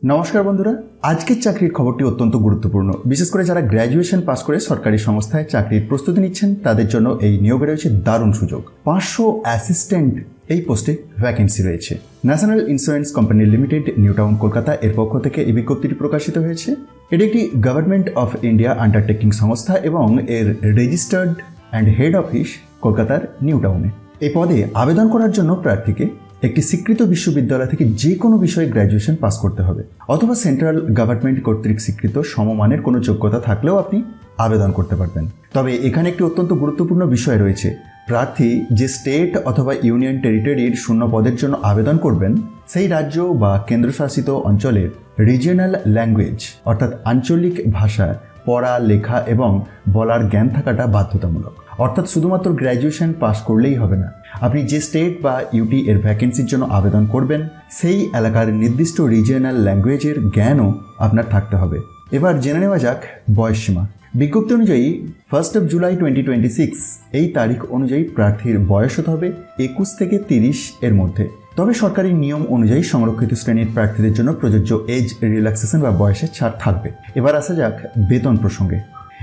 নমস্কার বন্ধুরা, আজকের চাকরির খবরটি অত্যন্ত গুরুত্বপূর্ণ। বিশেষ করে যারা গ্র্যাজুয়েশন পাস করে সরকারি সংস্থায় চাকরির প্রস্তুতি নিচ্ছেন তাদের জন্য এই নিয়োগে রয়েছে দারুণ সুযোগ। 500 অ্যাসিস্ট্যান্ট এই পোস্টে ভ্যাকেন্সি রয়েছে। National insurance company limited, new town, Kolkata এর পক্ষ থেকে এই বিজ্ঞপ্তিটি প্রকাশিত হয়েছে। এটি একটি গভর্নমেন্ট অফ ইন্ডিয়া আন্ডারটেকিং সংস্থা এবং এর রেজিস্টার্ড অ্যান্ড হেড অফিস কলকাতার নিউ টাউনে। এই পদে আবেদন করার জন্য প্রার্থীকে একটি স্বীকৃত বিশ্ববিদ্যালয় থেকে যে কোনো বিষয়ে গ্র্যাজুয়েশন পাস করতে হবে, অথবা সেন্ট্রাল গভর্নমেন্ট কর্তৃক স্বীকৃত সমমানের কোনো যোগ্যতা থাকলেও আপনি আবেদন করতে পারবেন। তবে এখানে একটি অত্যন্ত গুরুত্বপূর্ণ বিষয় রয়েছে। প্রার্থী যে স্টেট অথবা ইউনিয়ন টেরিটরির শূন্য পদের জন্য আবেদন করবেন সেই রাজ্য বা কেন্দ্রশাসিত অঞ্চলের রিজিয়নাল ল্যাঙ্গুয়েজ অর্থাৎ আঞ্চলিক ভাষায় পড়া, লেখা এবং বলার জ্ঞান থাকাটা বাধ্যতামূলক। অর্থাৎ শুধুমাত্র গ্র্যাজুয়েশন পাস করলেই হবে না, আপনি যে স্টেট বা ইউটি এর ভ্যাকেন্সির জন্য আবেদন করবেন সেই এলাকার নির্দিষ্ট রিজিয়নাল ল্যাঙ্গুয়েজের জ্ঞানও আপনার থাকতে হবে। এবার জেনে নেওয়া যাক বয়সসীমা। বিজ্ঞপ্তি অনুযায়ী 1 জুলাই 2026 এই তারিখ অনুযায়ী প্রার্থীর বয়স হতে হবে 21 থেকে 30 এর মধ্যে। তবে সরকারি নিয়ম অনুযায়ী সংরক্ষিত শ্রেণীর প্রার্থীদের জন্য প্রযোজ্য এজ রিল্যাক্সেশন বা বয়সের ছাড় থাকবে। এবার আসা যাক বেতন প্রসঙ্গে।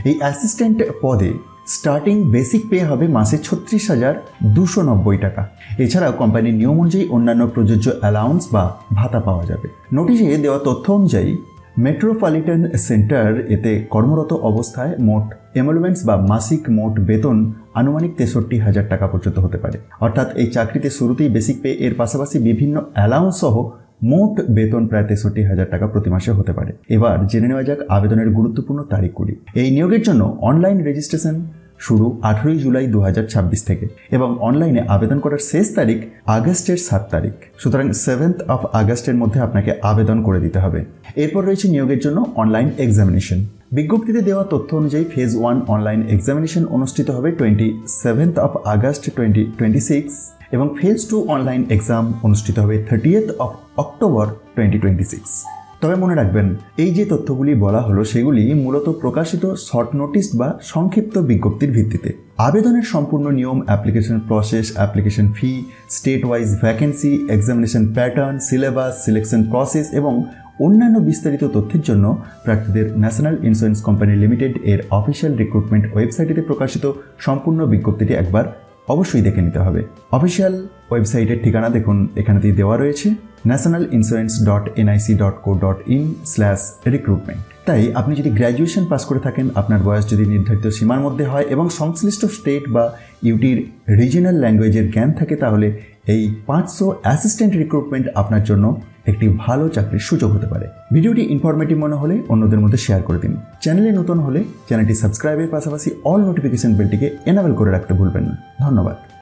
এই অ্যাসিস্ট্যান্ট পদে স্টার্টিং বেসিক পে হবে মাসে 36,290 টাকা। এছাড়াও কোম্পানির নিয়ম অনুযায়ী অন্যান্য প্রযোজ্য অ্যালাউন্স বা ভাতা পাওয়া যাবে। নোটিশে দেওয়া তথ্য অনুযায়ী মেট্রোপলিটন সেন্টার এতে কর্মরত অবস্থায় মোট এমলুমেন্টস বা মাসিক মোট বেতন আনুমানিক 63,000 টাকা পর্যন্ত হতে পারে। অর্থাৎ এই চাকরিতে শুরুতেই বেসিক পে এর পাশাপাশি বিভিন্ন অ্যালাউন্স সহ মোট বেতন প্রায় 63,000 টাকা প্রতি মাসে হতে পারে। এবার জেনে নেওয়া যাক আবেদনের গুরুত্বপূর্ণ তারিখগুলি। এই নিয়োগের জন্য অনলাইন রেজিস্ট্রেশন শুরু 18 জুলাই 2026 থেকে এবং অনলাইনে আবেদন করার শেষ তারিখ আগস্টের 7 তারিখ। সুতরাং 7th আগস্টের মধ্যে আপনাকে আবেদন করে দিতে হবে। এরপর রয়েছে নিয়োগের জন্য অনলাইন এক্সামিনেশন। বিজ্ঞপ্তিতে দেওয়া তথ্য অনুযায়ী ফেজ 1 অনলাইন এক্সামিনেশন অনুষ্ঠিত হবে 27th আগস্ট 2026 এবং ফেজ 2 অনলাইন এক্সাম অনুষ্ঠিত হবে 30th অক্টোবর 2026। তবে মনে রাখবেন, এই যে তথ্যগুলি বলা হলো সেগুলি মূলত প্রকাশিত শর্ট নোটিশ বা সংক্ষিপ্ত বিজ্ঞপ্তির ভিত্তিতে। আবেদনের সম্পূর্ণ নিয়ম, application process, application fee, state wise vacancy, examination pattern, syllabus, selection process এবং অন্যান্য বিস্তারিত তথ্যের জন্য প্রার্থীদের ন্যাশনাল ইন্স্যুরেন্স কোম্পানি লিমিটেড এর অফিসিয়াল রিক্রুটমেন্ট ওয়েবসাইটে প্রকাশিত সম্পূর্ণ বিজ্ঞপ্তিটি একবার অবশ্যই দেখে নিতে হবে। অফিসিয়াল ওয়েবসাইটের ঠিকানা দেখুন, এখানেতেই দেওয়া রয়েছে nationalinsurance.nic.co.in/recruitment। তাই আপনি যদি গ্র্যাজুয়েশন পাস করে থাকেন, আপনার বয়স যদি নির্ধারিত সীমার মধ্যে হয় এবং সংশ্লিষ্ট স্টেট বা ইউটির রিজিয়নাল ল্যাঙ্গুয়েজের জ্ঞান থাকে, তাহলে এই 500 অ্যাসিস্ট্যান্ট রিক্রুটমেন্ট আপনার জন্য একটি ভালো চাকরির সুযোগ হতে পারে। ভিডিওটি ইনফরমেটিভ মনে হলে অন্যদের মধ্যে শেয়ার করে দিন। চ্যানেলে নতুন হলে চ্যানেলটি সাবস্ক্রাইবের পাশাপাশি অল নোটিফিকেশন বেলটিকে এনাবেল করে রাখতে ভুলবেন না। ধন্যবাদ।